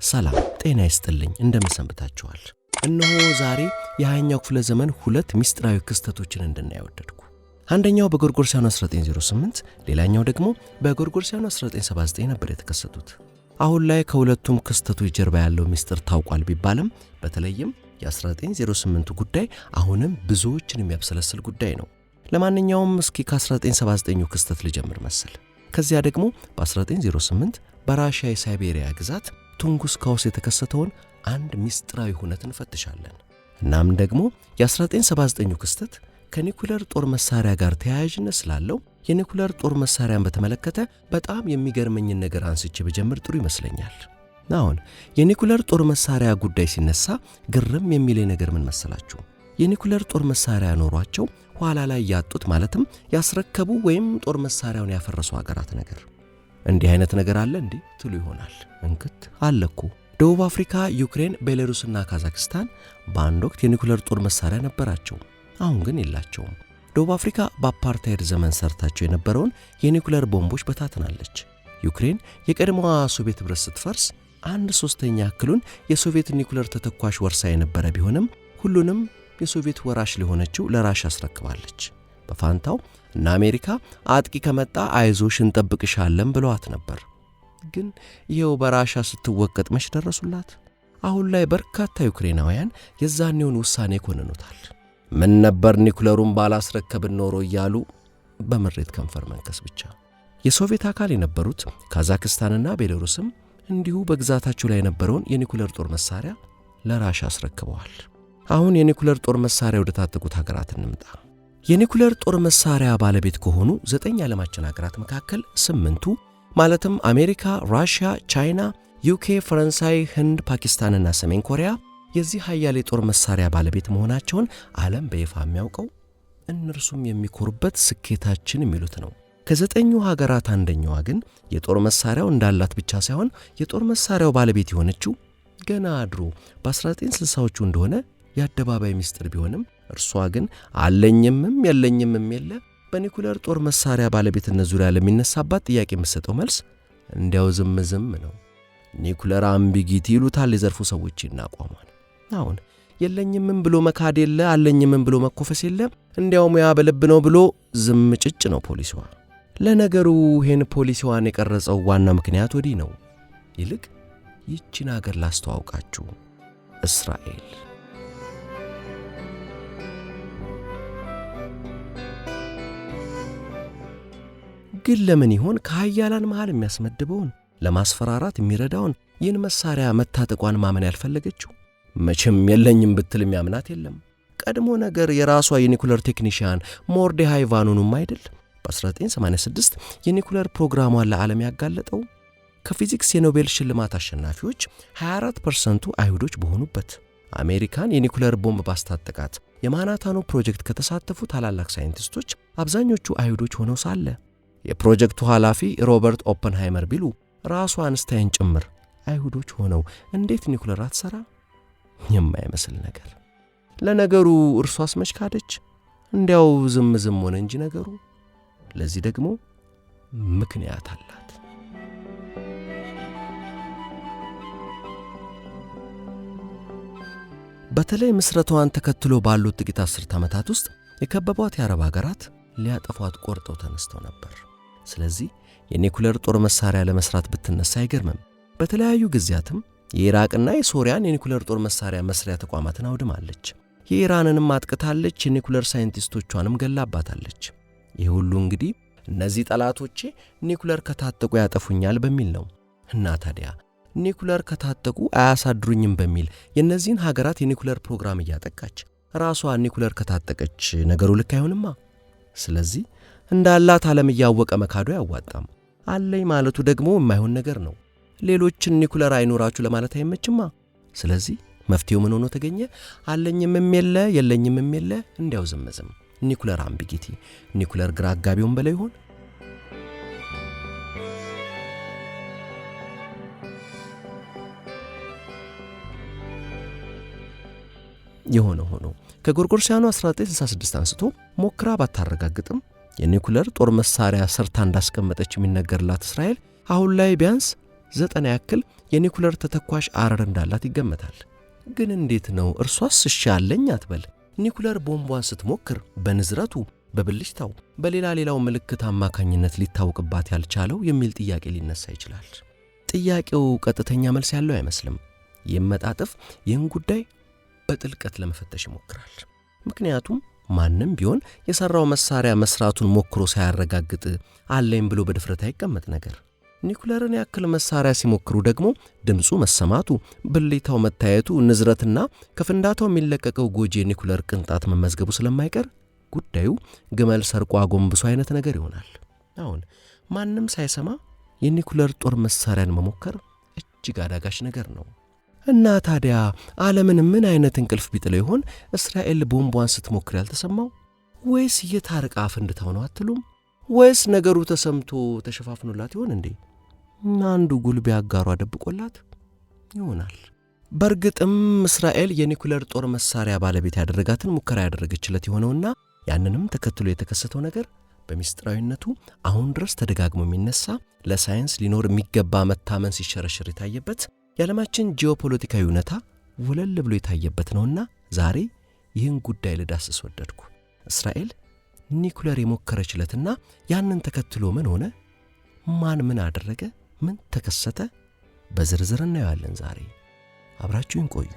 ሰላም ጤና ይስጥልኝ እንደምሰንብታችኋል። እነሆ ዛሬ የ20ኛው ክፍለ ዘመን ሁለት ሚስጥራዊ ክስተቶችን እንድናይ ወደድኩ። አንደኛው በጎርጎርሳውያኑ 1908 ሌላኛው ደግሞ በጎርጎርሳውያኑ 1979 ነበር የተከሰቱት። አሁን ላይ ከሁለቱም ክስተቶች ጀርባ ያለው ሚስጥር ታውቋል ቢባልም በተለይም የ1908 ጉዳይ አሁንም ብዙዎችን የሚያብሰለስል ጉዳይ ነው። ለማንኛውም እስኪ ከ1979 ክስተት ልጀምር መሰል። ከዚያ ደግሞ በ1908 በራሺያ የሳይቤሪያ ግዛት ቱንጉስካ ውስጥ የተከሰተውን አንድ ሚስጥራዊ ሁነት እንፈትሻለን። እናም ደግሞ የ1979 ክስተት ከኒኩለር ጦር መሳሪያ ጋር ተያያዥነት ስላለው የኒኩለር ጦር መሳሪያን በተመለከተ በጣም የሚገርመኝን ነገር አንስቼ በጀምር ጥሩ ይመስለኛል። አሁን የኒኩለር ጦር መሳሪያ ጉዳይ ሲነሳ ግርም የሚለኝ ነገር ምን መሰላችሁ? የኒኩለር ጦር መሳሪያ ኖሯቸው ኋላ ላይ ያጡት ማለትም ያስረከቡ ወይም ጦር መሳሪያውን ያፈረሱ ሀገራት ነገር። እንዲህ አይነት ነገር አለ እንዴ ትሉ ይሆናል። እንክት አለኩ። ደቡብ አፍሪካ፣ ዩክሬን፣ ቤላሩስና ካዛክስታን በአንድ ወቅት የኒኩለር ጦር መሳሪያ ነበራቸው። አሁን ግን የላቸውም። ደቡብ አፍሪካ በአፓርታይድ ዘመን ሰርታቸው የነበረውን የኒኩለር ቦምቦች በታትናለች። ዩክሬን የቀድሞዋ ሶቪየት ኅብረት ስትፈርስ 1/3 ያክሉን የሶቪየት ኒኩለር ተተኳሽ ወርሳ የነበረ ቢሆንም ሁሉንም የሶቪየት ወራሽ ለሆነችው ለራሻ አስረክባለች። በፋንታው እና አሜሪካ አጥቂ ከመጣ አይዞሽ እንጠብቅሻለን ብለዋት ነበር። ግን ይሄው በራሻ ስትወቀጥ መች ደረሱላት? አሁን ላይ በርካታ ዩክሬናውያን የዛኔውን ውሳኔ ኮንኑታል። ምን ነበር ኒኩለሩን ባላስረከብን ኖሮ እያሉ በምሬት ከንፈር መንከስ ብቻ። የሶቪየት አካል የነበሩት ካዛክስታንና ቤላሩስም እንዲሁ በግዛታቸው ላይ የነበረውን የኒኩለር ጦር መሳሪያ ለራሻ አስረክበዋል። አሁን የኒኩለር ጦር መሳሪያ ወደ ታጠቁት ሀገራት እንምጣ። የኒኩለር ጦር መሳሪያ ባለቤት ከሆኑ 9 የዓለማችን ሀገራት መካከል 8ቱ ማለትም አሜሪካ፣ ራሽያ፣ ቻይና፣ ዩኬ፣ ፈረንሳይ፣ ህንድ፣ ፓኪስታንና ሰሜን ኮሪያ የዚህ ኃያል የጦር መሳሪያ ባለቤት መሆናቸውን ዓለም በይፋ የሚያውቀው እነርሱም የሚኮሩበት ስኬታችን የሚሉት ነው። ከ9ኙ ሀገራት አንደኛዋ ግን የጦር መሳሪያው እንዳላት ብቻ ሳይሆን የጦር መሳሪያው ባለቤት የሆነችው ገና ድሮ በ1960ዎቹ እንደሆነ የአደባባይ ሚስጥር ቢሆንም እርሷ ግን አለኝምም የለኝምም የለ በኒኩለር ጦር መሳሪያ ባለቤትነት ዙሪያ ለሚነሳባት ጥያቄ የምትሰጠው መልስ እንዲያው ዝም ነው። ኒኩለር አምቢጊቲ ይሉታል የዘርፉ ሰዎች ይናቋማል። አሁን የለኝምም ብሎ መካድ የለ አለኝምም ብሎ መኮፈስ የለ እንዲያው ሙያ በልብ ነው ብሎ ዝም ጭጭ ነው ፖሊሲዋ። ለነገሩ ይሄን ፖሊሲዋን የቀረጸው ዋና ምክንያት ወዲህ ነው። ይልቅ ይህችን ሀገር ላስተዋውቃችሁ፣ እስራኤል። ግን ለምን ይሆን ከኃያላን መሃል የሚያስመድበውን ለማስፈራራት የሚረዳውን ይህን መሳሪያ መታጠቋን ማመን ያልፈለገችው? መቼም የለኝም ብትል የሚያምናት የለም። ቀድሞ ነገር የራሷ የኒኩለር ቴክኒሽያን ሞርዴሃይ ቫኑኑም አይደል በ1986 የኒኩለር ፕሮግራሟን ለዓለም ያጋለጠው? ከፊዚክስ የኖቤል ሽልማት አሸናፊዎች 24% አይሁዶች በሆኑበት አሜሪካን የኒኩለር ቦምብ ባስታጠቃት የማናታኑ ፕሮጀክት ከተሳተፉ ታላላቅ ሳይንቲስቶች አብዛኞቹ አይሁዶች ሆነው ሳለ የፕሮጀክቱ ኃላፊ ሮበርት ኦፐንሃይመር ቢሉ ራሱ አንስታይን ጭምር አይሁዶች ሆነው እንዴት ኒኩለር አትሰራ? የማይመስል ነገር። ለነገሩ እርሷስ መች ካደች? እንዲያው ዝም ሆነ እንጂ ነገሩ። ለዚህ ደግሞ ምክንያት አላት። በተለይ ምስረቷን ተከትሎ ባሉት ጥቂት 10 ዓመታት ውስጥ የከበቧት የአረብ ሀገራት ሊያጠፏት ቆርጠው ተነስተው ነበር። ስለዚህ የኒኩለር ጦር መሳሪያ ለመስራት ብትነሳ አይገርምም። በተለያዩ ጊዜያትም የኢራቅና የሶሪያን የኒኩለር ጦር መሳሪያ መስሪያ ተቋማትን አውድማለች። የኢራንንም አጥቅታለች። የኒኩለር ሳይንቲስቶቿንም ገላባታለች። ይህ ሁሉ እንግዲህ እነዚህ ጠላቶቼ ኒኩለር ከታጠቁ ያጠፉኛል በሚል ነው። እና ታዲያ ኒኩለር ከታጠቁ አያሳድሩኝም በሚል የእነዚህን ሀገራት የኒኩለር ፕሮግራም እያጠቃች ራሷ ኒኩለር ከታጠቀች ነገሩ ልክ አይሆንማ። ስለዚህ እንዳላት ዓለም እያወቀ መካዱ አያዋጣም። አለኝ ማለቱ ደግሞ የማይሆን ነገር ነው። ሌሎችን ኒኩለር አይኖራችሁ ለማለት አይመችማ። ስለዚህ መፍትሄው ምን ሆኖ ተገኘ? አለኝምም የለ የለኝምም የለ እንዲያው ዝም ኒኩለር አምቢጊቲ። ኒኩለር ግራ አጋቢውን በላይ ይሆን? የሆነ ሆኖ ከጎርጎርሳውያኑ 1966 አንስቶ ሞክራ ባታረጋግጥም የኒኩለር ጦር መሳሪያ ሰርታ እንዳስቀመጠች የሚነገርላት እስራኤል አሁን ላይ ቢያንስ 90 ያክል የኒኩለር ተተኳሽ አረር እንዳላት ይገመታል። ግን እንዴት ነው እርሷስ እሺ አለኝ አትበል ኒኩለር ቦምቧን ስትሞክር በንዝረቱ በብልጭታው በሌላው ምልክት አማካኝነት ሊታወቅባት ያልቻለው የሚል ጥያቄ ሊነሳ ይችላል። ጥያቄው ቀጥተኛ መልስ ያለው አይመስልም። የመጣጥፍ ይህን ጉዳይ በጥልቀት ለመፈተሽ ይሞክራል። ምክንያቱም ማንም ቢሆን የሰራው መሳሪያ መስራቱን ሞክሮ ሳያረጋግጥ አለኝ ብሎ በድፍረት አይቀመጥ ነገር። ኒኩለርን ያክል መሳሪያ ሲሞክሩ ደግሞ ድምፁ መሰማቱ፣ ብልጭታው መታየቱ፣ ንዝረትና ከፍንዳታው የሚለቀቀው ጎጂ የኒኩለር ቅንጣት መመዝገቡ ስለማይቀር ጉዳዩ ግመል ሰርቆ አጎንብሶ አይነት ነገር ይሆናል። አሁን ማንም ሳይሰማ የኒኩለር ጦር መሳሪያን መሞከር እጅግ አዳጋች ነገር ነው። እና ታዲያ ዓለምን ምን አይነት እንቅልፍ ቢጥለው ይሆን እስራኤል ቦምቧን ስትሞክር ያልተሰማው? ወይስ የታርቃ ፍንድታው ነው አትሉም? ወይስ ነገሩ ተሰምቶ ተሸፋፍኖላት ይሆን እንዴ? አንዱ ጉልቤ አጋሯ ደብቆላት ይሆናል። በእርግጥም እስራኤል የኒኩለር ጦር መሳሪያ ባለቤት ያደረጋትን ሙከራ ያደረገችለት የሆነውና ያንንም ተከትሎ የተከሰተው ነገር በሚስጥራዊነቱ አሁን ድረስ ተደጋግሞ የሚነሳ ለሳይንስ ሊኖር የሚገባ መታመን ሲሸረሽር የታየበት የዓለማችን ጂኦፖለቲካዊ እውነታ ወለል ብሎ የታየበት ነውና ዛሬ ይህን ጉዳይ ልዳስስ ወደድኩ። እስራኤል ኒኩለር የሞከረችለትና ያንን ተከትሎ ምን ሆነ? ማን ምን አደረገ? ምን ተከሰተ? በዝርዝር እናየዋለን ዛሬ። አብራችሁን ቆዩ።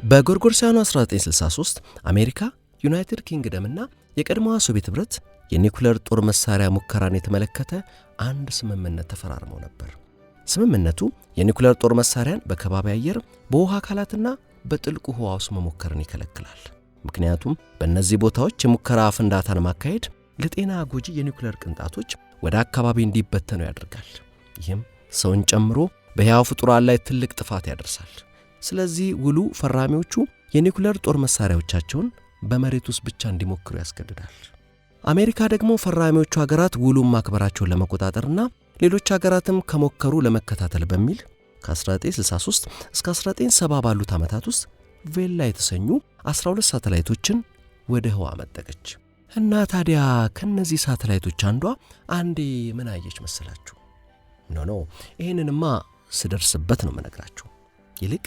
በጎርጎሮሳውያኑ 1963 አሜሪካ፣ ዩናይትድ ኪንግደምና የቀድሞዋ ሶቪየት ኅብረት የኒኩለር ጦር መሳሪያ ሙከራን የተመለከተ አንድ ስምምነት ተፈራርመው ነበር። ስምምነቱ የኒኩለር ጦር መሳሪያን በከባቢ አየር፣ በውሃ አካላትና በጥልቁ ውሃ ውስጥ መሞከርን ይከለክላል። ምክንያቱም በእነዚህ ቦታዎች የሙከራ ፍንዳታን ማካሄድ ለጤና ጎጂ የኒኩለር ቅንጣቶች ወደ አካባቢ እንዲበተኑ ያደርጋል። ይህም ሰውን ጨምሮ በሕያው ፍጡራን ላይ ትልቅ ጥፋት ያደርሳል። ስለዚህ ውሉ ፈራሚዎቹ የኒኩለር ጦር መሳሪያዎቻቸውን በመሬት ውስጥ ብቻ እንዲሞክሩ ያስገድዳል። አሜሪካ ደግሞ ፈራሚዎቹ ሀገራት ውሉን ማክበራቸውን ለመቆጣጠርና ሌሎች ሀገራትም ከሞከሩ ለመከታተል በሚል ከ1963 እስከ 1970 ባሉት ዓመታት ውስጥ ቬላ የተሰኙ 12 ሳተላይቶችን ወደ ህዋ መጠቀች። እና ታዲያ ከነዚህ ሳተላይቶች አንዷ አንዴ ምን አየች መሰላችሁ? ኖ ይሄንንማ ስደርስበት ነው መነግራችሁ። ይልቅ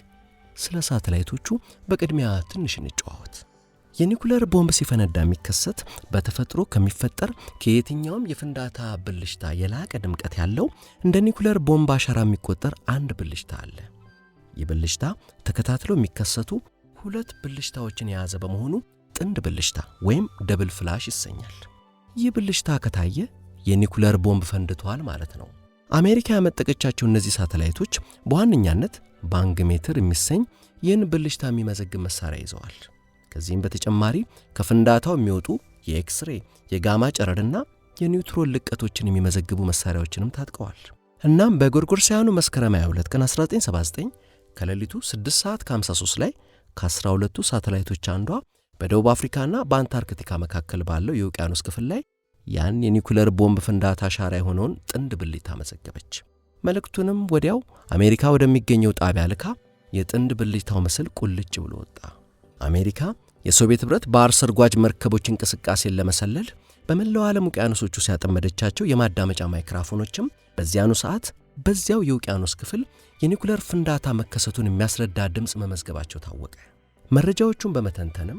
ስለ ሳተላይቶቹ በቅድሚያ ትንሽ እንጨዋወት። የኒኩለር ቦምብ ሲፈነዳ የሚከሰት በተፈጥሮ ከሚፈጠር ከየትኛውም የፍንዳታ ብልሽታ የላቀ ድምቀት ያለው እንደ ኒኩለር ቦምብ አሻራ የሚቆጠር አንድ ብልሽታ አለ። ይህ ብልሽታ ተከታትለው የሚከሰቱ ሁለት ብልሽታዎችን የያዘ በመሆኑ ጥንድ ብልሽታ ወይም ደብል ፍላሽ ይሰኛል። ይህ ብልሽታ ከታየ የኒኩለር ቦምብ ፈንድቷል ማለት ነው። አሜሪካ ያመጠቀቻቸው እነዚህ ሳተላይቶች በዋነኛነት ባንግ ሜትር የሚሰኝ ይህን ብልሽታ የሚመዘግብ መሳሪያ ይዘዋል። ከዚህም በተጨማሪ ከፍንዳታው የሚወጡ የኤክስሬ፣ የጋማ ጨረርና የኒውትሮን ልቀቶችን የሚመዘግቡ መሳሪያዎችንም ታጥቀዋል። እናም በጎርጎሮሳውያኑ መስከረም 22 ቀን 1979 ከሌሊቱ 6 ሰዓት ከ53 ላይ ከ12ቱ ሳተላይቶች አንዷ በደቡብ አፍሪካና በአንታርክቲካ መካከል ባለው የውቅያኖስ ክፍል ላይ ያን የኒኩለር ቦምብ ፍንዳታ አሻራ የሆነውን ጥንድ ብልጭታ መዘገበች። መልእክቱንም ወዲያው አሜሪካ ወደሚገኘው ጣቢያ ልካ የጥንድ ብልጭታው ምስል ቁልጭ ብሎ ወጣ። አሜሪካ የሶቪየት ኅብረት ባህር ሰርጓጅ መርከቦች እንቅስቃሴን ለመሰለል በመላው ዓለም ውቅያኖሶቹ ሲያጠመደቻቸው የማዳመጫ ማይክሮፎኖችም በዚያኑ ሰዓት በዚያው የውቅያኖስ ክፍል የኒኩለር ፍንዳታ መከሰቱን የሚያስረዳ ድምፅ መመዝገባቸው ታወቀ። መረጃዎቹን በመተንተንም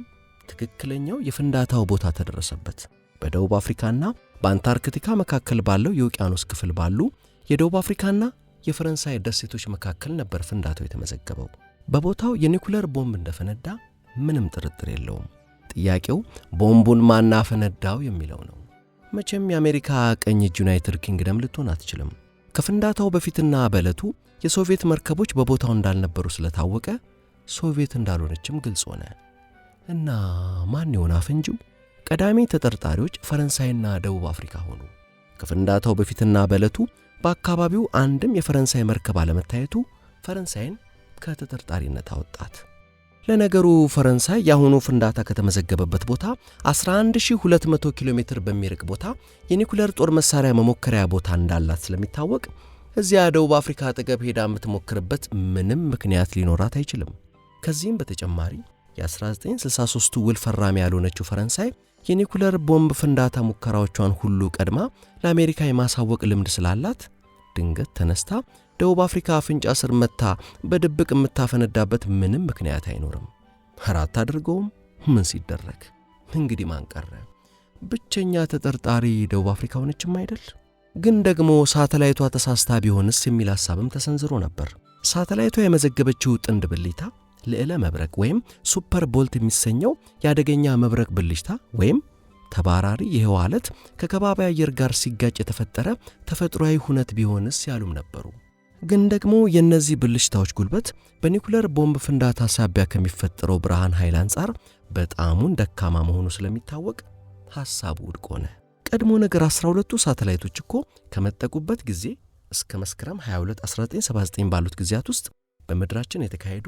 ትክክለኛው የፍንዳታው ቦታ ተደረሰበት። በደቡብ አፍሪካና በአንታርክቲካ መካከል ባለው የውቅያኖስ ክፍል ባሉ የደቡብ አፍሪካና የፈረንሳይ ደሴቶች መካከል ነበር ፍንዳታው የተመዘገበው። በቦታው የኒኩለር ቦምብ እንደፈነዳ ምንም ጥርጥር የለውም። ጥያቄው ቦምቡን ማን አፈነዳው የሚለው ነው። መቼም የአሜሪካ ቀኝ እጅ ዩናይትድ ኪንግደም ልትሆን አትችልም። ከፍንዳታው በፊትና በዕለቱ የሶቪየት መርከቦች በቦታው እንዳልነበሩ ስለታወቀ ሶቪየት እንዳልሆነችም ግልጽ ሆነ። እና ማን ይሆን አፈንጂው? ቀዳሚ ተጠርጣሪዎች ፈረንሳይና ደቡብ አፍሪካ ሆኑ። ከፍንዳታው በፊትና በዕለቱ በአካባቢው አንድም የፈረንሳይ መርከብ አለመታየቱ ፈረንሳይን ከተጠርጣሪነት አወጣት። ለነገሩ ፈረንሳይ የአሁኑ ፍንዳታ ከተመዘገበበት ቦታ 11200 ኪሎ ሜትር በሚርቅ ቦታ የኒኩለር ጦር መሳሪያ መሞከሪያ ቦታ እንዳላት ስለሚታወቅ እዚያ ደቡብ አፍሪካ አጠገብ ሄዳ የምትሞክርበት ምንም ምክንያት ሊኖራት አይችልም። ከዚህም በተጨማሪ የ1963ቱ ውል ፈራሚ ያልሆነችው ፈረንሳይ የኒኩለር ቦምብ ፍንዳታ ሙከራዎቿን ሁሉ ቀድማ ለአሜሪካ የማሳወቅ ልምድ ስላላት ድንገት ተነስታ ደቡብ አፍሪካ አፍንጫ ስር መታ በድብቅ የምታፈነዳበት ምንም ምክንያት አይኖርም። አራት አድርገውም ምን ሲደረግ እንግዲህ ማን ቀረ? ብቸኛ ተጠርጣሪ ደቡብ አፍሪካ ሆነችም አይደል? ግን ደግሞ ሳተላይቷ ተሳስታ ቢሆንስ የሚል ሐሳብም ተሰንዝሮ ነበር። ሳተላይቷ የመዘገበችው ጥንድ ብልጭታ ልዕለ መብረቅ ወይም ሱፐር ቦልት የሚሰኘው የአደገኛ መብረቅ ብልጭታ ወይም ተባራሪ የህዋ አለት ከከባቢ አየር ጋር ሲጋጭ የተፈጠረ ተፈጥሯዊ ሁነት ቢሆንስ ያሉም ነበሩ። ግን ደግሞ የእነዚህ ብልጭታዎች ጉልበት በኒኩለር ቦምብ ፍንዳታ ሳቢያ ከሚፈጠረው ብርሃን ኃይል አንጻር በጣሙን ደካማ መሆኑ ስለሚታወቅ ሐሳቡ ውድቅ ሆነ። ቀድሞ ነገር 12ቱ ሳተላይቶች እኮ ከመጠቁበት ጊዜ እስከ መስከረም 22 1979 ባሉት ጊዜያት ውስጥ በምድራችን የተካሄዱ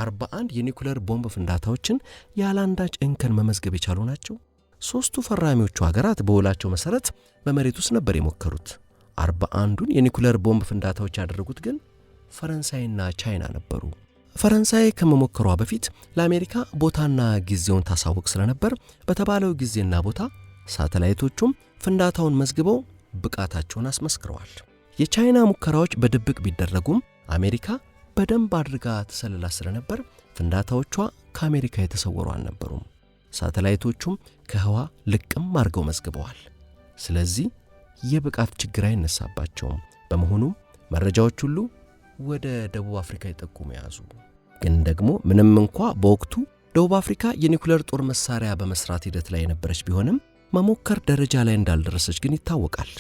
41 የኒኩለር ቦምብ ፍንዳታዎችን ያላንዳች እንከን መመዝገብ የቻሉ ናቸው። ሦስቱ ፈራሚዎቹ ሀገራት በውላቸው መሠረት በመሬት ውስጥ ነበር የሞከሩት። 41ዱን የኒኩለር ቦምብ ፍንዳታዎች ያደረጉት ግን ፈረንሳይና ቻይና ነበሩ። ፈረንሳይ ከመሞከሯ በፊት ለአሜሪካ ቦታና ጊዜውን ታሳውቅ ስለነበር በተባለው ጊዜና ቦታ ሳተላይቶቹም ፍንዳታውን መዝግበው ብቃታቸውን አስመስክረዋል። የቻይና ሙከራዎች በድብቅ ቢደረጉም አሜሪካ በደንብ አድርጋ ተሰልላ ስለነበር ፍንዳታዎቿ ከአሜሪካ የተሰወሩ አልነበሩም። ሳተላይቶቹም ከህዋ ልቅም አድርገው መዝግበዋል። ስለዚህ የብቃት ችግር አይነሳባቸውም። በመሆኑም መረጃዎች ሁሉ ወደ ደቡብ አፍሪካ ይጠቁሙ ያዙ። ግን ደግሞ ምንም እንኳ በወቅቱ ደቡብ አፍሪካ የኒኩለር ጦር መሳሪያ በመስራት ሂደት ላይ የነበረች ቢሆንም መሞከር ደረጃ ላይ እንዳልደረሰች ግን ይታወቃል።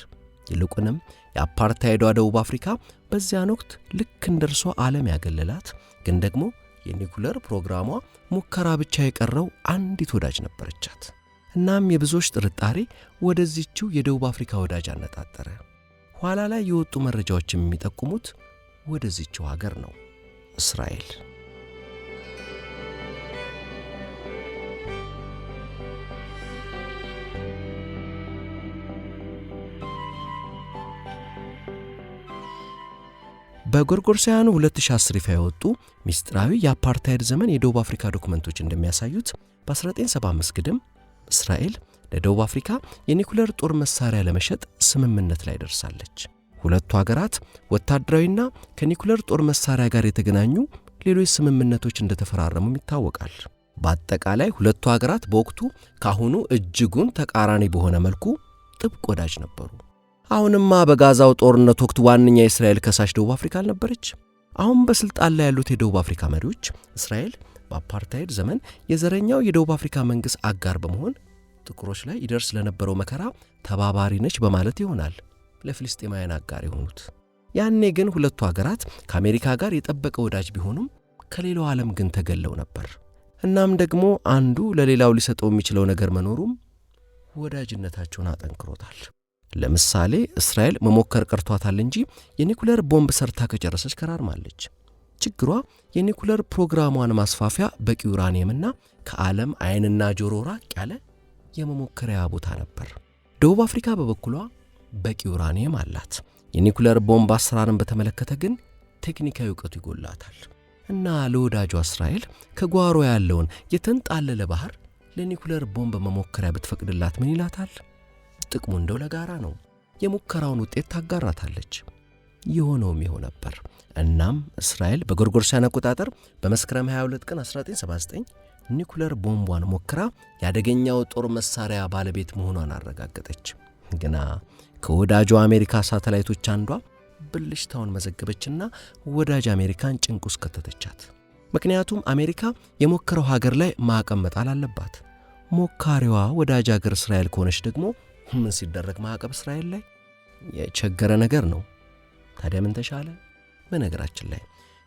ይልቁንም የአፓርታይዷ ደቡብ አፍሪካ በዚያን ወቅት ልክ እንደርሷ ዓለም ያገለላት ግን ደግሞ የኒኩለር ፕሮግራሟ ሙከራ ብቻ የቀረው አንዲት ወዳጅ ነበረቻት። እናም የብዙዎች ጥርጣሬ ወደዚህችው የደቡብ አፍሪካ ወዳጅ አነጣጠረ። ኋላ ላይ የወጡ መረጃዎች የሚጠቁሙት ወደዚህችው ሀገር ነው፣ እስራኤል። በጎርጎርሳውያኑ 2010 ይፋ የወጡ ሚስጥራዊ የአፓርታይድ ዘመን የደቡብ አፍሪካ ዶክመንቶች እንደሚያሳዩት በ1975 ግድም እስራኤል ለደቡብ አፍሪካ የኒኩለር ጦር መሳሪያ ለመሸጥ ስምምነት ላይ ደርሳለች። ሁለቱ ሀገራት ወታደራዊና ከኒኩለር ጦር መሳሪያ ጋር የተገናኙ ሌሎች ስምምነቶች እንደተፈራረሙም ይታወቃል። በአጠቃላይ ሁለቱ ሀገራት በወቅቱ ካሁኑ እጅጉን ተቃራኒ በሆነ መልኩ ጥብቅ ወዳጅ ነበሩ። አሁንማ በጋዛው ጦርነት ወቅት ዋነኛ የእስራኤል ከሳሽ ደቡብ አፍሪካ አልነበረች? አሁን በስልጣን ላይ ያሉት የደቡብ አፍሪካ መሪዎች እስራኤል በአፓርታይድ ዘመን የዘረኛው የደቡብ አፍሪካ መንግሥት አጋር በመሆን ጥቁሮች ላይ ይደርስ ለነበረው መከራ ተባባሪ ነች በማለት ይሆናል ለፍልስጤማውያን አጋር የሆኑት። ያኔ ግን ሁለቱ ሀገራት ከአሜሪካ ጋር የጠበቀ ወዳጅ ቢሆኑም ከሌላው ዓለም ግን ተገለው ነበር። እናም ደግሞ አንዱ ለሌላው ሊሰጠው የሚችለው ነገር መኖሩም ወዳጅነታቸውን አጠንክሮታል። ለምሳሌ እስራኤል መሞከር ቀርቷታል እንጂ የኒኩለር ቦምብ ሰርታ ከጨረሰች ከራርማለች። ችግሯ የኒኩለር ፕሮግራሟን ማስፋፊያ በቂ ዩራኒየምና ከዓለም ዓይንና ጆሮ ራቅ ያለ የመሞከሪያ ቦታ ነበር። ደቡብ አፍሪካ በበኩሏ በቂ ዩራኒየም አላት። የኒኩለር ቦምብ አሰራርን በተመለከተ ግን ቴክኒካዊ ዕውቀቱ ይጎላታል እና ለወዳጇ እስራኤል ከጓሮ ያለውን የተንጣለለ ባህር ለኒኩለር ቦምብ መሞከሪያ ብትፈቅድላት ምን ይላታል? ጥቅሙ እንደው ለጋራ ነው። የሙከራውን ውጤት ታጋራታለች። የሆነውም ይሆን ነበር። እናም እስራኤል በጎርጎርሳውያን አቆጣጠር በመስከረም 22 ቀን 1979 ኒኩለር ቦምቧን ሞክራ የአደገኛው ጦር መሳሪያ ባለቤት መሆኗን አረጋገጠች። ግና ከወዳጇ አሜሪካ ሳተላይቶች አንዷ ብልሽታውን መዘገበችና ወዳጅ አሜሪካን ጭንቅ ውስጥ ከተተቻት። ምክንያቱም አሜሪካ የሞከረው ሀገር ላይ ማዕቀብ መጣል አለባት። ሞካሪዋ ወዳጅ ሀገር እስራኤል ከሆነች ደግሞ ምን ሲደረግ ማዕቀብ እስራኤል ላይ? የቸገረ ነገር ነው። ታዲያ ምን ተሻለ? በነገራችን ላይ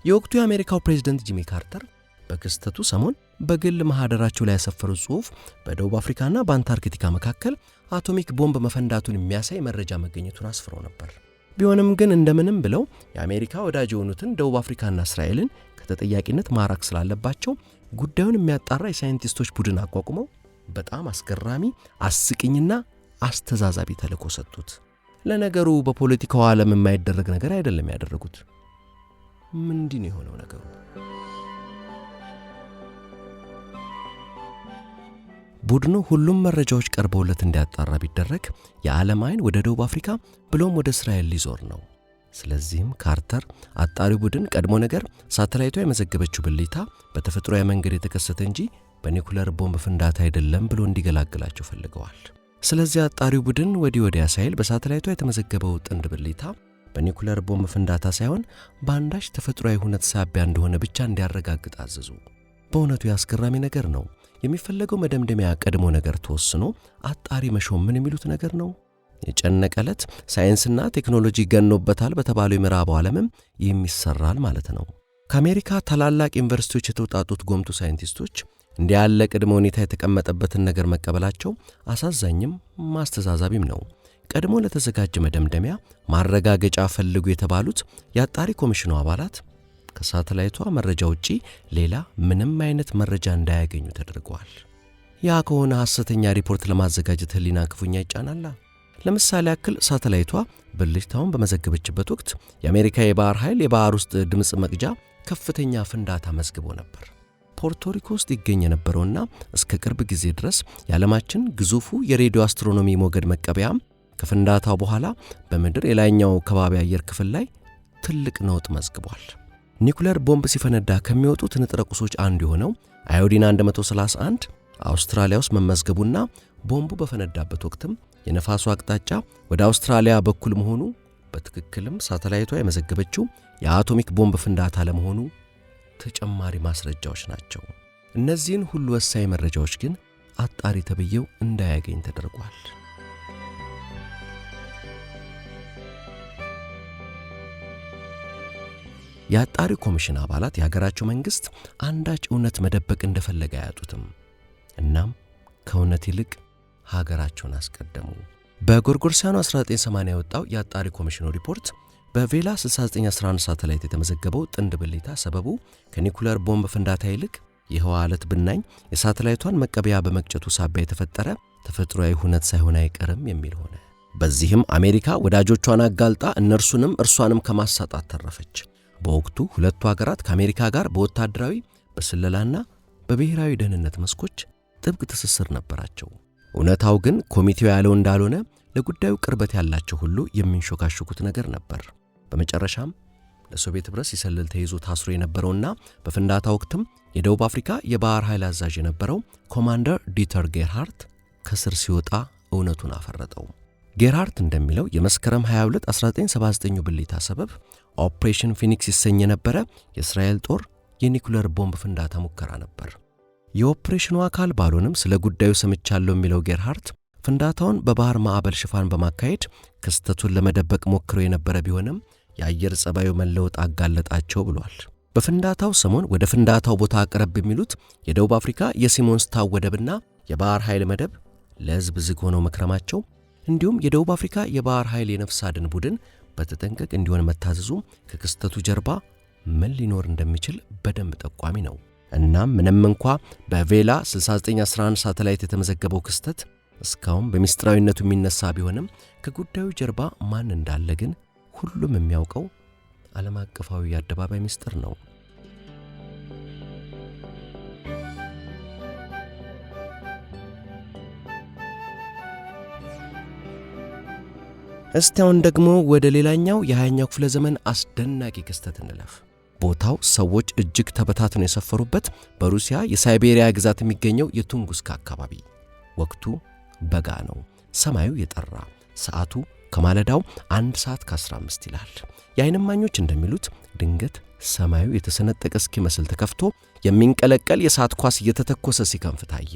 የወቅቱ የአሜሪካው ፕሬዝዳንት ጂሚ ካርተር በክስተቱ ሰሞን በግል ማህደራቸው ላይ ያሰፈሩት ጽሑፍ በደቡብ አፍሪካና በአንታርክቲካ መካከል አቶሚክ ቦምብ መፈንዳቱን የሚያሳይ መረጃ መገኘቱን አስፍረው ነበር። ቢሆንም ግን እንደምንም ብለው የአሜሪካ ወዳጅ የሆኑትን ደቡብ አፍሪካና እስራኤልን ከተጠያቂነት ማራቅ ስላለባቸው ጉዳዩን የሚያጣራ የሳይንቲስቶች ቡድን አቋቁመው በጣም አስገራሚ፣ አስቂኝና አስተዛዛቢ ተልዕኮ ሰጡት። ለነገሩ በፖለቲካው ዓለም የማይደረግ ነገር አይደለም ያደረጉት። ምንድን የሆነው ነገሩ? ቡድኑ ሁሉም መረጃዎች ቀርበውለት እንዲያጣራ ቢደረግ የዓለም አይን ወደ ደቡብ አፍሪካ ብሎም ወደ እስራኤል ሊዞር ነው። ስለዚህም ካርተር አጣሪው ቡድን ቀድሞ ነገር ሳተላይቷ የመዘገበችው ብልጭታ በተፈጥሯዊ መንገድ የተከሰተ እንጂ በኒኩለር ቦምብ ፍንዳታ አይደለም ብሎ እንዲገላግላቸው ፈልገዋል። ስለዚህ አጣሪው ቡድን ወዲያ ሳይል በሳተላይቷ የተመዘገበው ጥንድ ብልጭታ በኒኩለር ቦምብ ፍንዳታ ሳይሆን በአንዳች ተፈጥሯዊ ሁነት ሳቢያ እንደሆነ ብቻ እንዲያረጋግጥ አዘዙ። በእውነቱ ያስገራሚ ነገር ነው። የሚፈለገው መደምደሚያ ቀድሞ ነገር ተወስኖ አጣሪ መሾም ምን የሚሉት ነገር ነው? የጨነቀለት ሳይንስና ቴክኖሎጂ ገኖበታል በተባለው የምዕራቡ ዓለምም የሚሰራል ማለት ነው። ከአሜሪካ ታላላቅ ዩኒቨርሲቲዎች የተውጣጡት ጎምቱ ሳይንቲስቶች እንዲህ ያለ ቅድመ ሁኔታ የተቀመጠበትን ነገር መቀበላቸው አሳዛኝም ማስተዛዛቢም ነው። ቀድሞ ለተዘጋጀ መደምደሚያ ማረጋገጫ ፈልጉ የተባሉት የአጣሪ ኮሚሽኑ አባላት ከሳተላይቷ መረጃ ውጪ ሌላ ምንም አይነት መረጃ እንዳያገኙ ተደርገዋል። ያ ከሆነ ሐሰተኛ ሪፖርት ለማዘጋጀት ህሊና ክፉኛ ይጫናላ። ለምሳሌ ያክል ሳተላይቷ ብልጭታውን በመዘገበችበት ወቅት የአሜሪካ የባህር ኃይል የባህር ውስጥ ድምፅ መቅጃ ከፍተኛ ፍንዳታ መዝግቦ ነበር። ፖርቶሪኮ ውስጥ ይገኝ የነበረውና እስከ ቅርብ ጊዜ ድረስ የዓለማችን ግዙፉ የሬዲዮ አስትሮኖሚ ሞገድ መቀበያም ከፍንዳታው በኋላ በምድር የላይኛው ከባቢ አየር ክፍል ላይ ትልቅ ነውጥ መዝግቧል። ኒኩለር ቦምብ ሲፈነዳ ከሚወጡት ንጥረ ቁሶች አንዱ የሆነው አዮዲን 131 አውስትራሊያ ውስጥ መመዝገቡና ቦምቡ በፈነዳበት ወቅትም የነፋሱ አቅጣጫ ወደ አውስትራሊያ በኩል መሆኑ በትክክልም ሳተላይቷ የመዘገበችው የአቶሚክ ቦምብ ፍንዳታ ለመሆኑ ተጨማሪ ማስረጃዎች ናቸው። እነዚህን ሁሉ ወሳኝ መረጃዎች ግን አጣሪ ተብዬው እንዳያገኝ ተደርጓል። የአጣሪ ኮሚሽን አባላት የሀገራቸው መንግስት አንዳች እውነት መደበቅ እንደፈለገ አያጡትም። እናም ከእውነት ይልቅ ሀገራቸውን አስቀደሙ። በጎርጎርሳኑ 1980 የወጣው የአጣሪ ኮሚሽኑ ሪፖርት በቬላ 6911 ሳተላይት የተመዘገበው ጥንድ ብልጭታ ሰበቡ ከኒኩለር ቦምብ ፍንዳታ ይልቅ የህዋ አለት ብናኝ የሳተላይቷን መቀበያ በመቅጨቱ ሳቢያ የተፈጠረ ተፈጥሯዊ ሁነት ሳይሆን አይቀርም የሚል ሆነ። በዚህም አሜሪካ ወዳጆቿን አጋልጣ እነርሱንም እርሷንም ከማሳጣት ተረፈች። በወቅቱ ሁለቱ ሀገራት ከአሜሪካ ጋር በወታደራዊ በስለላና በብሔራዊ ደህንነት መስኮች ጥብቅ ትስስር ነበራቸው። እውነታው ግን ኮሚቴው ያለው እንዳልሆነ ለጉዳዩ ቅርበት ያላቸው ሁሉ የሚንሾካሹኩት ነገር ነበር። በመጨረሻም ለሶቪየት ኅብረት ሲሰልል ተይዞ ታስሮ የነበረውና በፍንዳታ ወቅትም የደቡብ አፍሪካ የባህር ኃይል አዛዥ የነበረው ኮማንደር ዲተር ጌርሃርት ከስር ሲወጣ እውነቱን አፈረጠው። ጌርሃርት እንደሚለው የመስከረም 22 1979 ብልጭታ ሰበብ ኦፕሬሽን ፊኒክስ ይሰኝ የነበረ የእስራኤል ጦር የኒኩለር ቦምብ ፍንዳታ ሙከራ ነበር። የኦፕሬሽኑ አካል ባልሆንም ስለ ጉዳዩ ሰምቻለሁ የሚለው ጌርሃርት ፍንዳታውን በባህር ማዕበል ሽፋን በማካሄድ ክስተቱን ለመደበቅ ሞክረው የነበረ ቢሆንም የአየር ጸባዩ መለወጥ አጋለጣቸው ብሏል። በፍንዳታው ሰሞን ወደ ፍንዳታው ቦታ አቀረብ የሚሉት የደቡብ አፍሪካ የሲሞንስታው ወደብና የባህር ኃይል መደብ ለሕዝብ ዝግ ሆነው መክረማቸው እንዲሁም የደቡብ አፍሪካ የባህር ኃይል የነፍስ አድን ቡድን በተጠንቀቅ እንዲሆን መታዘዙ ከክስተቱ ጀርባ ምን ሊኖር እንደሚችል በደንብ ጠቋሚ ነው። እናም ምንም እንኳ በቬላ 6911 ሳተላይት የተመዘገበው ክስተት እስካሁን በሚስጥራዊነቱ የሚነሳ ቢሆንም ከጉዳዩ ጀርባ ማን እንዳለ ግን ሁሉም የሚያውቀው ዓለም አቀፋዊ የአደባባይ ሚስጥር ነው። እስቲ አሁን ደግሞ ወደ ሌላኛው የ20ኛው ክፍለ ዘመን አስደናቂ ክስተት እንለፍ። ቦታው ሰዎች እጅግ ተበታትነው የሰፈሩበት በሩሲያ የሳይቤሪያ ግዛት የሚገኘው የቱንጉስካ አካባቢ። ወቅቱ በጋ ነው። ሰማዩ የጠራ፣ ሰዓቱ ከማለዳው 1 ሰዓት ከ15 ይላል። የዓይን እማኞች እንደሚሉት ድንገት ሰማዩ የተሰነጠቀ እስኪመስል ተከፍቶ የሚንቀለቀል የእሳት ኳስ እየተተኮሰ ሲከንፍ ታየ።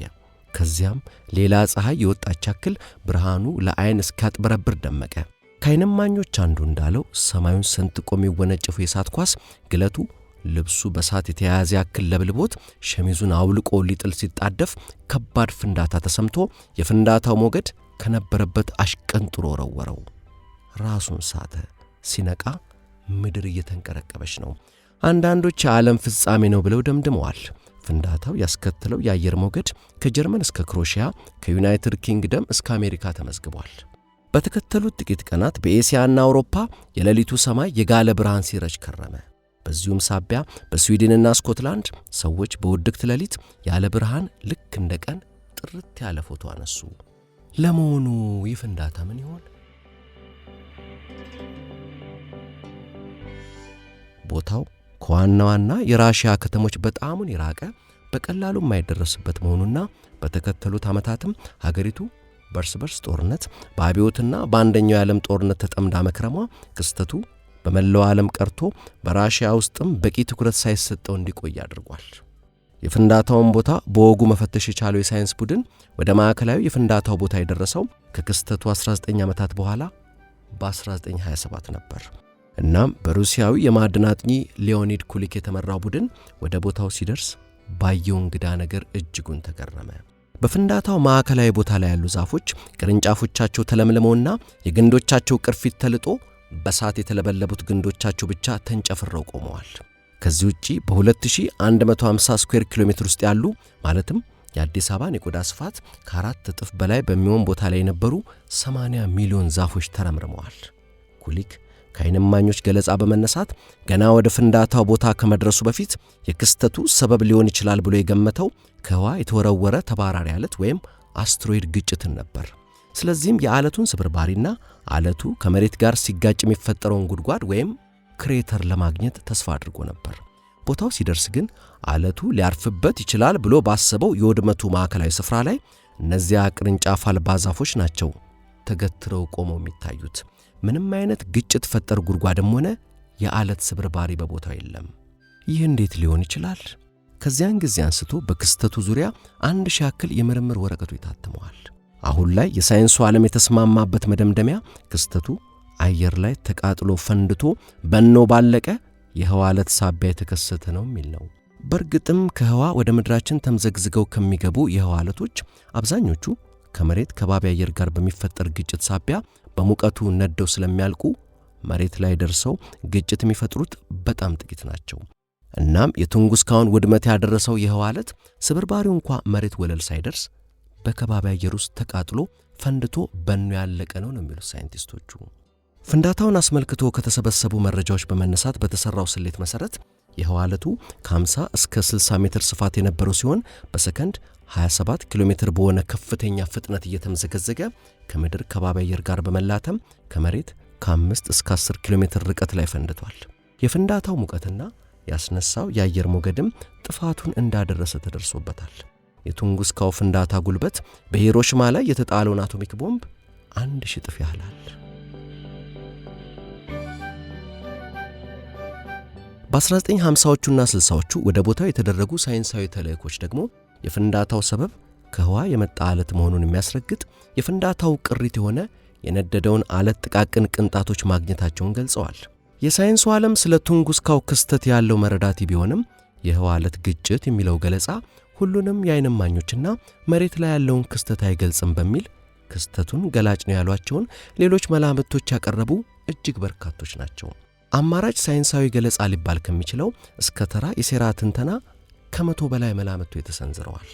ከዚያም ሌላ ፀሐይ የወጣች ያክል ብርሃኑ ለዓይን እስኪያጥበረብር ደመቀ። ከዓይን እማኞች አንዱ እንዳለው ሰማዩን ሰንጥቆ የሚወነጨፉ የእሳት ኳስ ግለቱ ልብሱ በእሳት የተያያዘ ያክል ለብልቦት ሸሚዙን አውልቆ ሊጥል ሲጣደፍ ከባድ ፍንዳታ ተሰምቶ የፍንዳታው ሞገድ ከነበረበት አሽቀንጥሮ ወረወረው። ራሱን ሳተ። ሲነቃ ምድር እየተንቀረቀበች ነው። አንዳንዶች የዓለም ፍጻሜ ነው ብለው ደምድመዋል። ፍንዳታው ያስከተለው የአየር ሞገድ ከጀርመን እስከ ክሮሺያ፣ ከዩናይትድ ኪንግደም እስከ አሜሪካ ተመዝግቧል። በተከተሉት ጥቂት ቀናት በኤስያና አውሮፓ የሌሊቱ ሰማይ የጋለ ብርሃን ሲረጭ ከረመ። በዚሁም ሳቢያ በስዊድንና ስኮትላንድ ሰዎች በውድቅት ሌሊት ያለ ብርሃን ልክ እንደ ቀን ጥርት ያለ ፎቶ አነሱ። ለመሆኑ ይህ ፍንዳታ ምን ይሆን? ቦታው ከዋና ዋና የራሺያ ከተሞች በጣሙን የራቀ በቀላሉ የማይደረስበት መሆኑና በተከተሉት ዓመታትም ሀገሪቱ በርስ በርስ ጦርነት በአብዮትና በአንደኛው የዓለም ጦርነት ተጠምዳ መክረሟ ክስተቱ በመላው ዓለም ቀርቶ በራሺያ ውስጥም በቂ ትኩረት ሳይሰጠው እንዲቆይ አድርጓል። የፍንዳታውን ቦታ በወጉ መፈተሽ የቻለው የሳይንስ ቡድን ወደ ማዕከላዊ የፍንዳታው ቦታ የደረሰው ከክስተቱ 19 ዓመታት በኋላ በ1927 ነበር። እናም በሩሲያዊ የማዕድን አጥኚ ሊዮኒድ ኩሊክ የተመራው ቡድን ወደ ቦታው ሲደርስ ባየው እንግዳ ነገር እጅጉን ተገረመ። በፍንዳታው ማዕከላዊ ቦታ ላይ ያሉ ዛፎች ቅርንጫፎቻቸው ተለምልመውና የግንዶቻቸው ቅርፊት ተልጦ በሳት የተለበለቡት ግንዶቻቸው ብቻ ተንጨፍረው ቆመዋል። ከዚህ ውጪ በ2150 ስኩዌር ኪሎ ሜትር ውስጥ ያሉ ማለትም የአዲስ አበባን የቆዳ ስፋት ከ4 እጥፍ በላይ በሚሆን ቦታ ላይ የነበሩ 80 ሚሊዮን ዛፎች ተረምርመዋል። ኩሊክ ከዓይን እማኞች ገለጻ በመነሳት ገና ወደ ፍንዳታው ቦታ ከመድረሱ በፊት የክስተቱ ሰበብ ሊሆን ይችላል ብሎ የገመተው ከህዋ የተወረወረ ተባራሪ አለት ወይም አስትሮይድ ግጭትን ነበር። ስለዚህም የአለቱን ስብርባሪና አለቱ ከመሬት ጋር ሲጋጭ የሚፈጠረውን ጉድጓድ ወይም ክሬተር ለማግኘት ተስፋ አድርጎ ነበር። ቦታው ሲደርስ ግን አለቱ ሊያርፍበት ይችላል ብሎ ባሰበው የውድመቱ ማዕከላዊ ስፍራ ላይ እነዚያ ቅርንጫፍ አልባ ዛፎች ናቸው ተገትረው ቆመው የሚታዩት። ምንም አይነት ግጭት ፈጠር ጉድጓድም ሆነ የአለት ስብርባሪ በቦታው የለም። ይህ እንዴት ሊሆን ይችላል? ከዚያን ጊዜ አንስቶ በክስተቱ ዙሪያ 1000 ያክል የምርምር ወረቀቶች ታትመዋል። አሁን ላይ የሳይንሱ ዓለም የተስማማበት መደምደሚያ ክስተቱ አየር ላይ ተቃጥሎ ፈንድቶ በኖ ባለቀ የህዋ አለት ሳቢያ የተከሰተ ነው የሚል ነው። በእርግጥም ከህዋ ወደ ምድራችን ተምዘግዝገው ከሚገቡ የህዋ አለቶች አብዛኞቹ ከመሬት ከባቢ አየር ጋር በሚፈጠር ግጭት ሳቢያ በሙቀቱ ነደው ስለሚያልቁ መሬት ላይ ደርሰው ግጭት የሚፈጥሩት በጣም ጥቂት ናቸው። እናም የቱንጉስካውን ውድመት ያደረሰው የህዋ አለት ስብርባሪው እንኳ መሬት ወለል ሳይደርስ በከባቢ አየር ውስጥ ተቃጥሎ ፈንድቶ በኖ ያለቀ ነው የሚሉት ሳይንቲስቶቹ። ፍንዳታውን አስመልክቶ ከተሰበሰቡ መረጃዎች በመነሳት በተሰራው ስሌት መሰረት የህዋ አለቱ ከ50 እስከ 60 ሜትር ስፋት የነበረው ሲሆን በሰከንድ 27 ኪሎ ሜትር በሆነ ከፍተኛ ፍጥነት እየተምዘገዘገ ከምድር ከባቢ አየር ጋር በመላተም ከመሬት ከ5 እስከ 10 ኪሎ ሜትር ርቀት ላይ ፈንድቷል። የፍንዳታው ሙቀትና ያስነሳው የአየር ሞገድም ጥፋቱን እንዳደረሰ ተደርሶበታል። የቱንጉስካው ፍንዳታ ጉልበት በሂሮሺማ ላይ የተጣለውን አቶሚክ ቦምብ 1000 እጥፍ ያህላል። በ1950ዎቹና 60ዎቹ ወደ ቦታው የተደረጉ ሳይንሳዊ ተልእኮች ደግሞ የፍንዳታው ሰበብ ከህዋ የመጣ አለት መሆኑን የሚያስረግጥ የፍንዳታው ቅሪት የሆነ የነደደውን አለት ጥቃቅን ቅንጣቶች ማግኘታቸውን ገልጸዋል። የሳይንሱ ዓለም ስለ ቱንጉስካው ክስተት ያለው መረዳት ቢሆንም የህዋ አለት ግጭት የሚለው ገለጻ ሁሉንም የዓይን እማኞችና መሬት ላይ ያለውን ክስተት አይገልጽም በሚል ክስተቱን ገላጭ ነው ያሏቸውን ሌሎች መላምቶች ያቀረቡ እጅግ በርካቶች ናቸው። አማራጭ ሳይንሳዊ ገለጻ ሊባል ከሚችለው እስከ ተራ የሴራ ትንተና ከ100 በላይ መላምቶች ተሰንዝረዋል።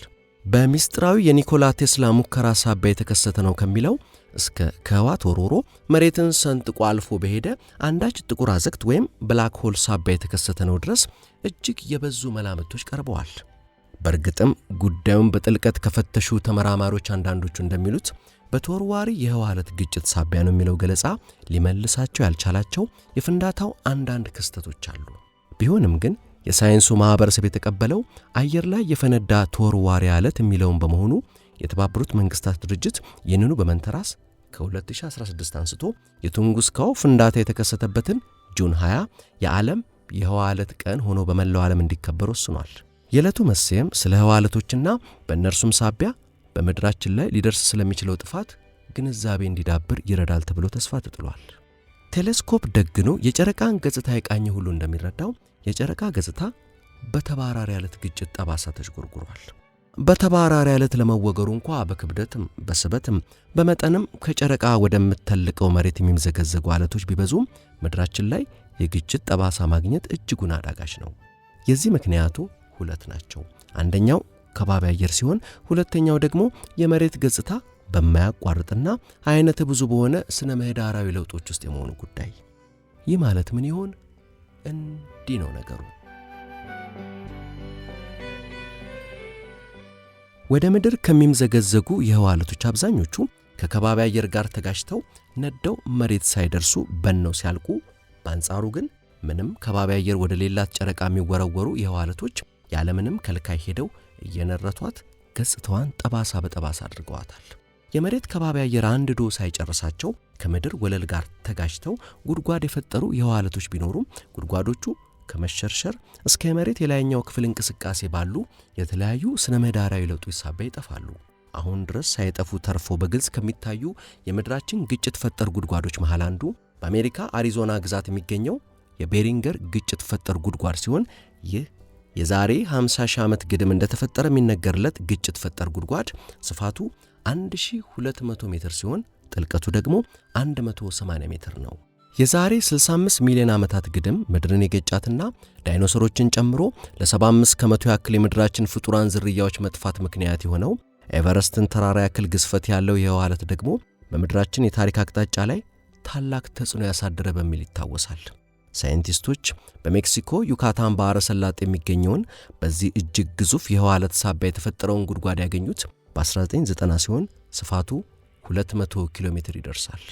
በሚስጥራዊ የኒኮላ ቴስላ ሙከራ ሳቢያ የተከሰተ ነው ከሚለው እስከ ከህዋ ተወርውሮ መሬትን ሰንጥቆ አልፎ በሄደ አንዳች ጥቁር አዘቅት ወይም ብላክ ሆል ሳቢያ የተከሰተ ነው ድረስ እጅግ የበዙ መላምቶች ቀርበዋል። በእርግጥም ጉዳዩን በጥልቀት ከፈተሹ ተመራማሪዎች አንዳንዶቹ እንደሚሉት በተወርዋሪ የህዋ አለት ግጭት ሳቢያ ነው የሚለው ገለጻ ሊመልሳቸው ያልቻላቸው የፍንዳታው አንዳንድ ክስተቶች አሉ። ቢሆንም ግን የሳይንሱ ማህበረሰብ የተቀበለው አየር ላይ የፈነዳ ተወርዋሪ አለት የሚለውን በመሆኑ የተባበሩት መንግስታት ድርጅት ይህንኑ በመንተራስ ከ2016 አንስቶ የቱንጉስካው ፍንዳታ የተከሰተበትን ጁን 20 የዓለም የህዋ አለት ቀን ሆኖ በመላው ዓለም እንዲከበር ወስኗል። የዕለቱ መሰየም ስለ ህዋ አለቶችና በእነርሱም ሳቢያ በምድራችን ላይ ሊደርስ ስለሚችለው ጥፋት ግንዛቤ እንዲዳብር ይረዳል ተብሎ ተስፋ ተጥሏል። ቴሌስኮፕ ደግኖ የጨረቃን ገጽታ የቃኘ ሁሉ እንደሚረዳው የጨረቃ ገጽታ በተባራሪ አለት ግጭት ጠባሳ ተዥጎርጉሯል። በተባራሪ አለት ለመወገሩ እንኳ በክብደትም በስበትም በመጠንም ከጨረቃ ወደምትተልቀው መሬት የሚምዘገዘጉ አለቶች ቢበዙም ምድራችን ላይ የግጭት ጠባሳ ማግኘት እጅጉን አዳጋች ነው። የዚህ ምክንያቱ 2 ናቸው። አንደኛው ከባቢ አየር ሲሆን ሁለተኛው ደግሞ የመሬት ገጽታ በማያቋርጥና አይነተ ብዙ በሆነ ስነ ምህዳራዊ ለውጦች ውስጥ የመሆኑ ጉዳይ። ይህ ማለት ምን ይሆን? እንዲህ ነው ነገሩ። ወደ ምድር ከሚምዘገዘጉ የህዋ ዓለቶች አብዛኞቹ ከከባቢ አየር ጋር ተጋጭተው ነደው መሬት ሳይደርሱ በነው ሲያልቁ፣ በአንጻሩ ግን ምንም ከባቢ አየር ወደ ሌላት ጨረቃ የሚወረወሩ የህዋ ዓለቶች ያለምንም ከልካይ ሄደው እየነረቷት ገጽታዋን ጠባሳ በጠባሳ አድርገዋታል። የመሬት ከባቢ አየር አንድዶ ሳይጨርሳቸው ከምድር ወለል ጋር ተጋጭተው ጉድጓድ የፈጠሩ የህዋ ዓለቶች ቢኖሩም ጉድጓዶቹ ከመሸርሸር እስከ የመሬት የላይኛው ክፍል እንቅስቃሴ ባሉ የተለያዩ ስነ ምህዳራዊ ለውጦች ሳቢያ ይጠፋሉ። አሁን ድረስ ሳይጠፉ ተርፎ በግልጽ ከሚታዩ የምድራችን ግጭት ፈጠር ጉድጓዶች መሃል አንዱ በአሜሪካ አሪዞና ግዛት የሚገኘው የቤሪንገር ግጭት ፈጠር ጉድጓድ ሲሆን ይህ የዛሬ 50 ሺህ ዓመት ግድም እንደተፈጠረ የሚነገርለት ግጭት ፈጠር ጉድጓድ ስፋቱ 1200 ሜትር ሲሆን ጥልቀቱ ደግሞ 180 ሜትር ነው። የዛሬ 65 ሚሊዮን ዓመታት ግድም ምድርን የገጫትና ዳይኖሰሮችን ጨምሮ ለ75 ከመቶ ያክል የምድራችን ፍጡራን ዝርያዎች መጥፋት ምክንያት የሆነው ኤቨረስትን ተራራ ያክል ግዝፈት ያለው የህዋ ዓለት ደግሞ በምድራችን የታሪክ አቅጣጫ ላይ ታላቅ ተጽዕኖ ያሳደረ በሚል ይታወሳል። ሳይንቲስቶች በሜክሲኮ ዩካታን ባህረ ሰላጤ የሚገኘውን በዚህ እጅግ ግዙፍ የህዋ ዓለት ሳቢያ የተፈጠረውን ጉድጓድ ያገኙት በ1990 ሲሆን ስፋቱ 200 ኪሎ ሜትር ይደርሳል።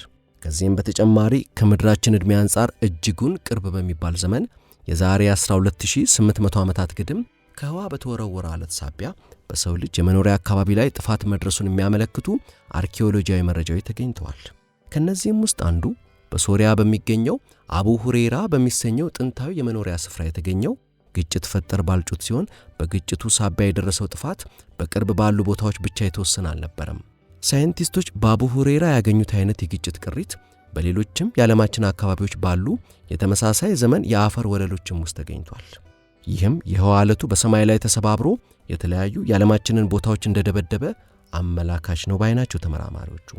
ከዚህም በተጨማሪ ከምድራችን ዕድሜ አንጻር እጅጉን ቅርብ በሚባል ዘመን የዛሬ 12800 ዓመታት ግድም ከህዋ በተወረወረ ዓለት ሳቢያ በሰው ልጅ የመኖሪያ አካባቢ ላይ ጥፋት መድረሱን የሚያመለክቱ አርኪኦሎጂያዊ መረጃዎች ተገኝተዋል። ከነዚህም ውስጥ አንዱ በሶሪያ በሚገኘው አቡ ሁሬራ በሚሰኘው ጥንታዊ የመኖሪያ ስፍራ የተገኘው ግጭት ፈጠር ባልጩት ሲሆን በግጭቱ ሳቢያ የደረሰው ጥፋት በቅርብ ባሉ ቦታዎች ብቻ የተወሰነ አልነበረም። ሳይንቲስቶች በአቡ ሁሬራ ያገኙት አይነት የግጭት ቅሪት በሌሎችም የዓለማችን አካባቢዎች ባሉ የተመሳሳይ ዘመን የአፈር ወለሎችም ውስጥ ተገኝቷል። ይህም የህዋ ዓለቱ በሰማይ ላይ ተሰባብሮ የተለያዩ የዓለማችንን ቦታዎች እንደደበደበ አመላካች ነው ባይ ናቸው ተመራማሪዎቹ።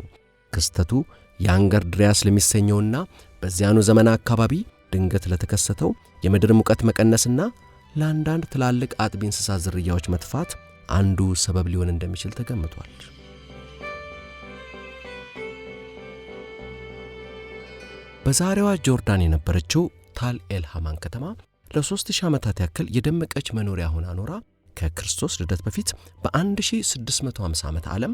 ክስተቱ ያንገር ድሪያስ ለሚሰኘውና በዚያኑ ዘመን አካባቢ ድንገት ለተከሰተው የምድር ሙቀት መቀነስና ለአንዳንድ ትላልቅ አጥቢ እንስሳት ዝርያዎች መጥፋት አንዱ ሰበብ ሊሆን እንደሚችል ተገምቷል። በዛሬዋ ጆርዳን የነበረችው ታል ኤል ሃማን ከተማ ለ3000 ዓመታት ያክል የደመቀች መኖሪያ ሆና ኖራ ከክርስቶስ ልደት በፊት በ1650 ዓመት ዓለም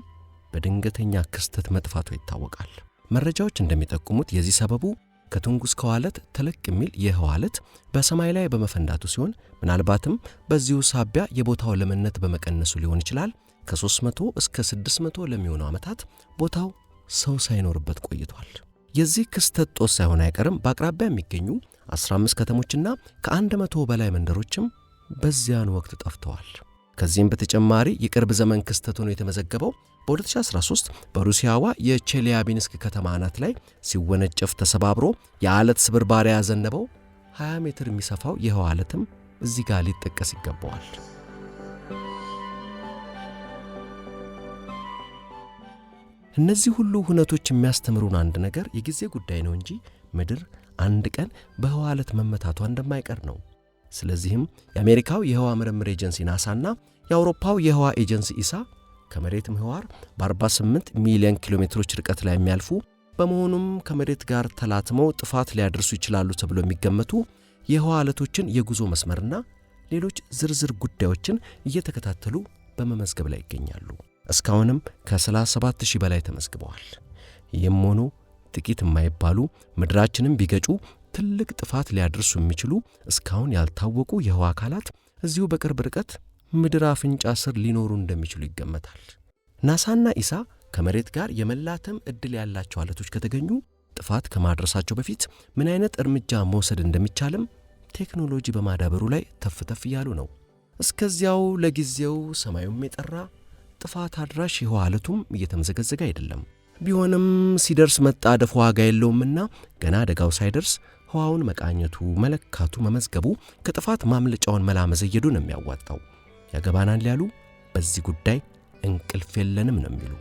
በድንገተኛ ክስተት መጥፋቷ ይታወቃል። መረጃዎች እንደሚጠቁሙት የዚህ ሰበቡ ከቱንጉስካው ዓለት ተለቅ የሚል የህዋ ዓለት በሰማይ ላይ በመፈንዳቱ ሲሆን ምናልባትም በዚሁ ሳቢያ የቦታው ለምነት በመቀነሱ ሊሆን ይችላል። ከ300 እስከ 600 ለሚሆኑ ዓመታት ቦታው ሰው ሳይኖርበት ቆይቷል። የዚህ ክስተት ጦስ ሳይሆን አይቀርም በአቅራቢያ የሚገኙ 15 ከተሞችና ከ100 በላይ መንደሮችም በዚያን ወቅት ጠፍተዋል። ከዚህም በተጨማሪ የቅርብ ዘመን ክስተት ሆኖ የተመዘገበው በ2013 በሩሲያዋ የቼሊያቢንስክ ከተማ አናት ላይ ሲወነጨፍ ተሰባብሮ የዓለት ስብርባሪ ያዘነበው 20 ሜትር የሚሰፋው የህዋ ዓለትም እዚህ ጋር ሊጠቀስ ይገባዋል። እነዚህ ሁሉ ሁነቶች የሚያስተምሩን አንድ ነገር የጊዜ ጉዳይ ነው እንጂ ምድር አንድ ቀን በህዋ ዓለት መመታቷ እንደማይቀር ነው። ስለዚህም የአሜሪካው የህዋ ምርምር ኤጀንሲ ናሳና የአውሮፓው የህዋ ኤጀንሲ ኢሳ ከመሬት ምህዋር በ48 ሚሊዮን ኪሎ ሜትሮች ርቀት ላይ የሚያልፉ በመሆኑም ከመሬት ጋር ተላትመው ጥፋት ሊያደርሱ ይችላሉ ተብሎ የሚገመቱ የህዋ ዓለቶችን የጉዞ መስመርና ሌሎች ዝርዝር ጉዳዮችን እየተከታተሉ በመመዝገብ ላይ ይገኛሉ። እስካሁንም ከ37000 በላይ ተመዝግበዋል። ይህም ሆኖ ጥቂት የማይባሉ ምድራችንን ቢገጩ ትልቅ ጥፋት ሊያደርሱ የሚችሉ እስካሁን ያልታወቁ የህዋ አካላት እዚሁ በቅርብ ርቀት ምድር አፍንጫ ስር ሊኖሩ እንደሚችሉ ይገመታል። ናሳና ኢሳ ከመሬት ጋር የመላተም ዕድል ያላቸው ዓለቶች ከተገኙ ጥፋት ከማድረሳቸው በፊት ምን አይነት እርምጃ መውሰድ እንደሚቻልም ቴክኖሎጂ በማዳበሩ ላይ ተፍተፍ እያሉ ነው። እስከዚያው ለጊዜው ሰማዩም የጠራ ጥፋት አድራሽ የህዋ ዓለቱም እየተመዘገዘገ አይደለም። ቢሆንም ሲደርስ መጣደፍ ዋጋ የለውምና ገና አደጋው ሳይደርስ ህዋውን መቃኘቱ፣ መለካቱ፣ መመዝገቡ ከጥፋት ማምለጫውን መላ መዘየዱ ነው የሚያዋጣው። ያገባናል ያሉ በዚህ ጉዳይ እንቅልፍ የለንም ነው የሚሉ።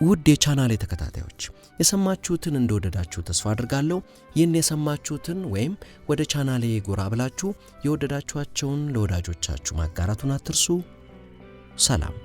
ውድ የቻናሌ ተከታታዮች የሰማችሁትን እንደወደዳችሁ ተስፋ አድርጋለሁ። ይህን የሰማችሁትን ወይም ወደ ቻናሌ ጎራ ብላችሁ የወደዳችኋቸውን ለወዳጆቻችሁ ማጋራቱን አትርሱ። ሰላም።